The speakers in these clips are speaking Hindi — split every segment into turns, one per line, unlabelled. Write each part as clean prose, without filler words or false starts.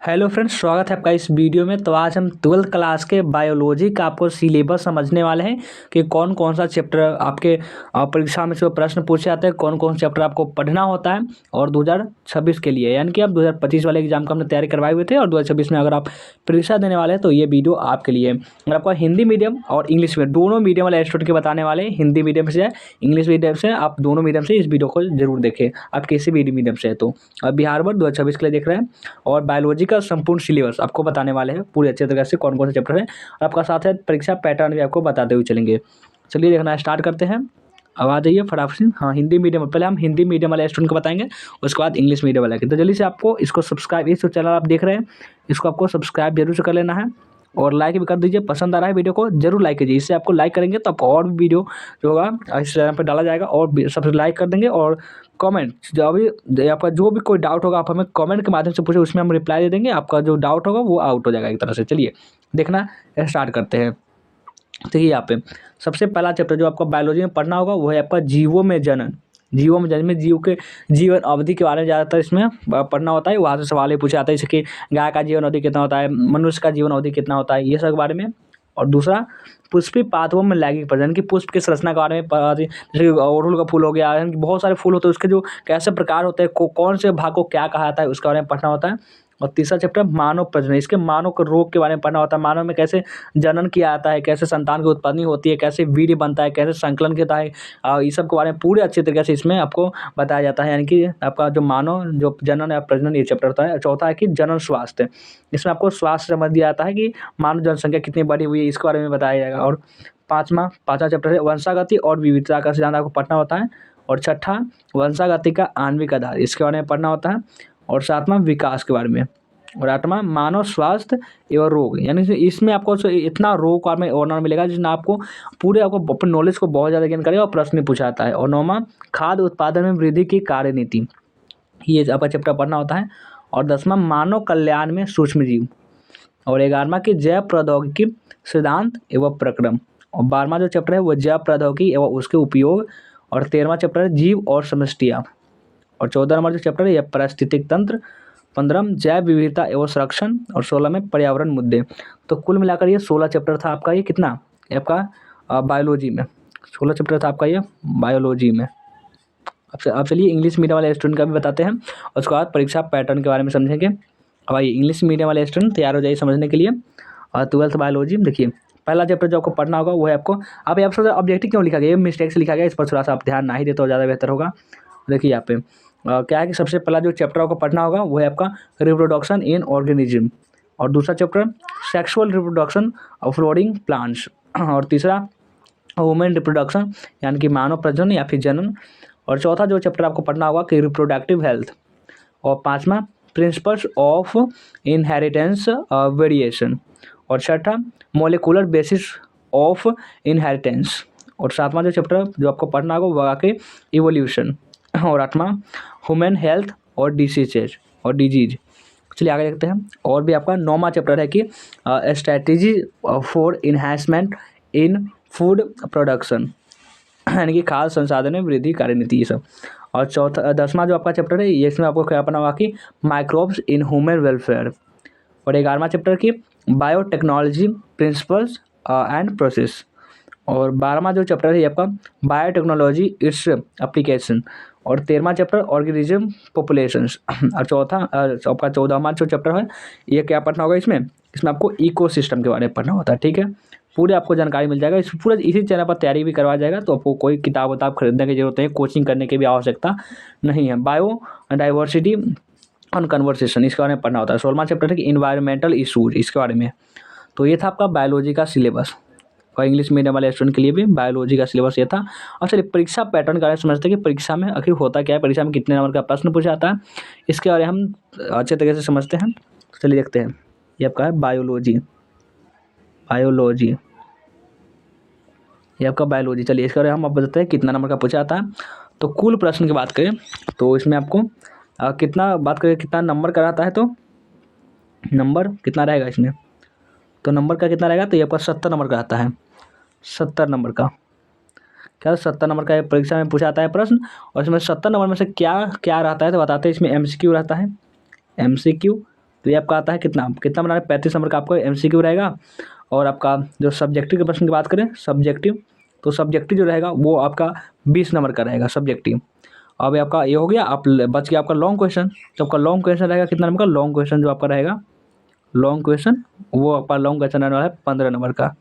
हेलो फ्रेंड्स, स्वागत है आपका इस वीडियो में। तो आज हम 12th क्लास के बायोलॉजी का आपको सिलेबस समझने वाले हैं कि कौन कौन सा चैप्टर आपके परीक्षा में जो प्रश्न पूछे जाते हैं, कौन कौन चैप्टर आपको पढ़ना होता है। और 2026 के लिए, यानी कि आप 2025 वाले एग्जाम का हमने तैयारी करवाए हुए थे और 2026 में अगर आप परीक्षा देने वाले हैं तो ये वीडियो आपके लिए। अगर आपका हिंदी मीडियम और इंग्लिश मीडियम दोनों मीडियम वाले स्टूडेंट के बताने वाले हैं, हिंदी मीडियम से है इंग्लिश मीडियम से, आप दोनों मीडियम से इस वीडियो को जरूर देखें। आप किसी भी मीडियम से है तो अब बिहार बोर्ड 2026 के लिए देख रहे हैं और बायोलॉजी का संपूर्ण सिलेबस आपको बताने वाले हैं पूरे अच्छे तरीके से कौन कौन से चैप्टर है। और आपका साथ है परीक्षा पैटर्न भी आपको बताते हुए चलेंगे। चलिए देखना स्टार्ट करते हैं। अब आ जाइए फटाफट से। हाँ, हिंदी मीडियम, पहले हम हिंदी मीडियम वाले स्टूडेंट को बताएंगे, उसके बाद इंग्लिश मीडियम वाले के। तो जल्दी से आपको इसको सब्सक्राइब, इस चैनल आप देख रहे हैं इसको आपको सब्सक्राइब जरूर से कर लेना है और लाइक भी कर दीजिए। पसंद आ रहा है वीडियो को जरूर लाइक कीजिए, इससे आपको लाइक करेंगे तो आपको और भी वीडियो जो होगा इस चैनल पर डाला जाएगा और सबसे लाइक कर देंगे। और कमेंट जो भी आपका जो भी कोई डाउट होगा आप हमें कमेंट के माध्यम से पूछे, उसमें हम रिप्लाई दे देंगे। आपका जो डाउट होगा वो आउट हो जाएगा एक तरह से। चलिए देखना स्टार्ट करते हैं। तो ये यहाँ पे सबसे पहला चैप्टर जो आपको बायोलॉजी में पढ़ना होगा वो है आपका जीवों में जनन। जीवों में जन्म में जीव के जीवन अवधि के बारे में ज़्यादातर इसमें पढ़ना होता है। वहाँ से सवाल पूछे जाता है जैसे कि गाय का जीवन अवधि कितना होता है, मनुष्य का जीवन अवधि कितना होता है, ये सब के बारे में। और दूसरा पुष्पी पादपों में लैंगिक प्रजनन की पुष्प की संरचना के बारे में जैसे कि अड़हुल का फूल हो गया, यानी कि बहुत सारे फूल होते हैं, उसके जो कैसे प्रकार होते हैं, कौन से भाग को क्या कहा जाता है उसके बारे में पढ़ना होता है। और तीसरा चैप्टर मानव प्रजनन, इसके मानव के रोग के बारे में पढ़ना होता है। मानव में कैसे जनन किया जाता है, कैसे संतान की उत्पत्ति होती है, कैसे वीर्य बनता है, कैसे संकलन होता है, इस सब के बारे में पूरे अच्छे तरीके से इसमें आपको बताया जाता है। यानी कि आपका जो मानव जो जनन या प्रजनन ये चैप्टर होता है। चौथा है कि जनन स्वास्थ्य, इसमें आपको स्वास्थ्य समझ दिया जाता है कि मानव जनसंख्या कितनी बढ़ी हुई है, इसके बारे में बताया जाएगा। और पाँचवा चैप्टर है वंशागति और विविधता का सिद्धांत आपको पढ़ना होता है। और छठा वंशागति का आणविक आधार, इसके बारे में पढ़ना होता है। और सातवां विकास के बारे में। और आठवां मानव स्वास्थ्य एवं रोग, यानी कि इसमें आपको इतना रोग का में ऑनर मिलेगा जिसमें आपको पूरे आपको अपने नॉलेज को बहुत ज़्यादा गेन करेगा और प्रश्न पूछा जाता है। और नौवां खाद्य उत्पादन में वृद्धि की कार्यनीति, ये आपका चैप्टर पढ़ना होता है। और 10वां मानव कल्याण में सूक्ष्म जीव। और 11वां की जैव प्रौद्योगिकी सिद्धांत एवं प्रक्रम। और 12वां जो चैप्टर है वो जैव प्रौद्योगिकी एवं उसके उपयोग। और 13वां चैप्टर है जीव और समष्टियाँ। और 14 नंबर जो चैप्टर है यह पारिस्थितिक तंत्र। 15 जैव विविधता एवं संरक्षण। और 16 में पर्यावरण मुद्दे। तो कुल मिलाकर ये 16 चैप्टर था आपका। ये कितना आपका बायोलॉजी में 16 चैप्टर था आपका ये बायोलॉजी में। अब चलिए इंग्लिश मीडियम वाले स्टूडेंट का भी बताते हैं, उसके बाद परीक्षा पैटर्न के बारे में समझेंगे। अब आइए इंग्लिश मीडियम वाले स्टूडेंट तैयार हो जाइए समझने के लिए। और 12th बायोलॉजी में देखिए पहला चैप्टर जो आपको पढ़ना होगा वो है आपको, अब यहाँ पर ऑब्जेक्टिव क्यों लिखा गया, ये मिस्टेक से लिखा गया, इस पर थोड़ा सा आप ध्यान ना ही दे तो ज़्यादा बेहतर होगा। देखिए यहाँ पे क्या है कि सबसे पहला जो चैप्टर आपको पढ़ना होगा वो है आपका रिप्रोडक्शन इन ऑर्गेनिज्म। और दूसरा chapter sexual reproduction of flooring plants. और तीसरा वुमेन रिप्रोडक्शन, यानी कि मानव प्रजनन या फिर जनन। और चौथा जो चैप्टर आपको पढ़ना होगा कि रिप्रोडक्टिव हेल्थ। और पाँचवा प्रिंसिपल्स ऑफ इनहेरिटेंस वेरिएशन। और छठा मोलिकुलर बेसिस ऑफ इनहेरिटेंस। और सातवां जो चैप्टर जो आपको पढ़ना होगा वो आके इवोल्यूशन। और आठवां ह्यूमन हेल्थ और डिजीज। चलिए आगे देखते हैं। और भी आपका 9वां चैप्टर है कि strategy for enhancement in food production, यानी कि खाद्य संसाधन में वृद्धि कार्यनीति, ये सब। और 10वां जो आपका चैप्टर है ये इसमें आपको क्या पढ़ना होगा कि माइक्रोब्स इन ह्यूमन वेलफेयर। और 11वां चैप्टर की बायोटेक्नोलॉजी प्रिंसिपल्स एंड प्रोसेस। और 12वां जो चैप्टर है ये आपका बायोटेक्नोलॉजी इट्स एप्लीकेशन। और 13वां चैप्टर ऑर्गेनिज्म पॉपुलेशंस। और आपका 14वां जो चैप्टर है ये क्या पढ़ना होगा, इसमें आपको इकोसिस्टम के बारे में पढ़ना होता है। ठीक है, पूरे आपको जानकारी मिल जाएगा इस पूरे इसी चैनल पर तैयारी भी करवाया जाएगा, तो आपको कोई किताब खरीदने की जरूरत नहीं, कोचिंग करने की भी आवश्यकता नहीं है। बायो डाइवर्सिटी ऑन कन्वर्सेशन, इसके बारे में पढ़ना होता है। 16वां चैप्टर है कि इन्वायरमेंटल इशूज, इसके बारे में। तो ये था आपका बायोलॉजी का सिलेबस और इंग्लिश मीडियम वाले स्टूडेंट के लिए भी बायोलॉजी का सिलेबस ये था। और चलिए परीक्षा पैटर्न का समझते हैं कि परीक्षा में आखिर होता क्या है, परीक्षा में कितने नंबर का प्रश्न पूछा जाता है, इसके बारे में हम अच्छे तरीके से समझते हैं। चलिए देखते हैं। ये आपका है बायोलॉजी, ये आपका बायोलॉजी। चलिए इसके बारे में हम आप बताते हैं कितना नंबर का पूछा जाता है। तो कुल प्रश्न की बात करें तो इसमें आपको कितना नंबर का रहता है, तो नंबर कितना रहेगा इसमें, तो नंबर का कितना रहेगा, तो ये आपका 70 नंबर का आता है। 70 नंबर का 70 नंबर का परीक्षा में पूछा जाता है प्रश्न। और इसमें 70 नंबर में से क्या क्या रहता है तो बताते हैं। इसमें MCQ रहता है, MCQ तो ये आपका आता है कितना कितना बना रहे 35 नंबर का आपको MCQ रहेगा। और आपका जो सब्जेक्टिव के प्रश्न की बात करें, सब्जेक्टिव, तो सब्जेक्टिव जो रहेगा वो आपका 20 नंबर का रहेगा सब्जेक्टिव। अब आपका ये हो गया, आप बच गया आपका लॉन्ग क्वेश्चन। तो आपका लॉन्ग क्वेश्चन रहेगा कितना नंबर का, लॉन्ग क्वेश्चन जो आपका रहेगा लॉन्ग क्वेश्चन, वो आपका लॉन्ग क्वेश्चन रहने वाला है 15 नंबर का।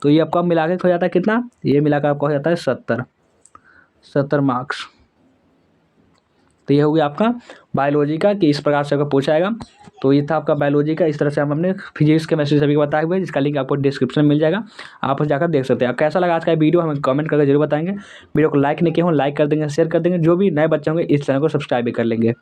तो ये आपका मिला के हो जाता है कितना, ये मिला कर आपका हो जाता है 70 मार्क्स। तो ये हो गया आपका बायोलॉजी का कि इस प्रकार से आपका पूछा जाएगा। तो ये था आपका बायोलॉजी का। इस तरह से हम अपने फिजिक्स केमिस्ट्री सभी को बताए हुए, जिसका लिंक आपको डिस्क्रिप्शन में मिल जाएगा, आप जाकर देख सकते हैं। कैसा लगा आज का वीडियो हमें कमेंट करके जरूर बताएंगे। वीडियो को लाइक नहीं किए हो लाइक कर देंगे, शेयर कर देंगे। जो भी नए बच्चे होंगे इस चैनल को सब्सक्राइब भी कर लेंगे।